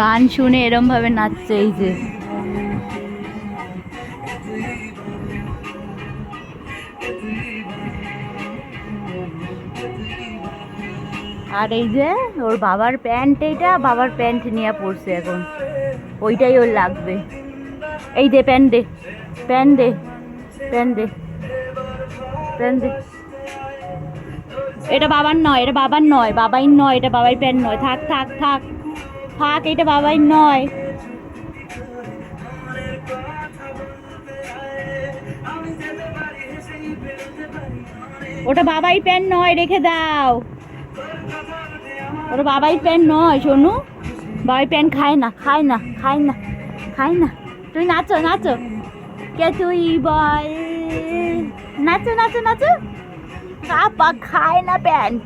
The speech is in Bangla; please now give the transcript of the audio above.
গান শুনে এরম ভাবে নাচছে এই যে। আর এই যে ওর বাবার প্যান্ট, এইটা বাবার প্যান্ট নিয়ে পড়ছে এখন, ওইটাই ওর লাগবে। এই দে প্যান্ট দে, প্যান্ট দে, প্যান্ট দে, প্যান্ট দে। এটা বাবার নয়, এটা বাবার নয়, বাবাই নয়, এটা বাবাই প্যান্ট নয়। থাক থাক থাক থাক, এটা বাবাই নয়। ওটা বাবাই প্যান্ট নয়, রেখে দাও। ওটা বাবাই প্যান্ট নয় সোনু, বাবাই প্যান্ট খায় না, খায় না, খায় না, খায় না। তুই নাচো নাচো, কে তুই বল, নাচো নাচো নাচো। আপা খায় না প্যান্ট।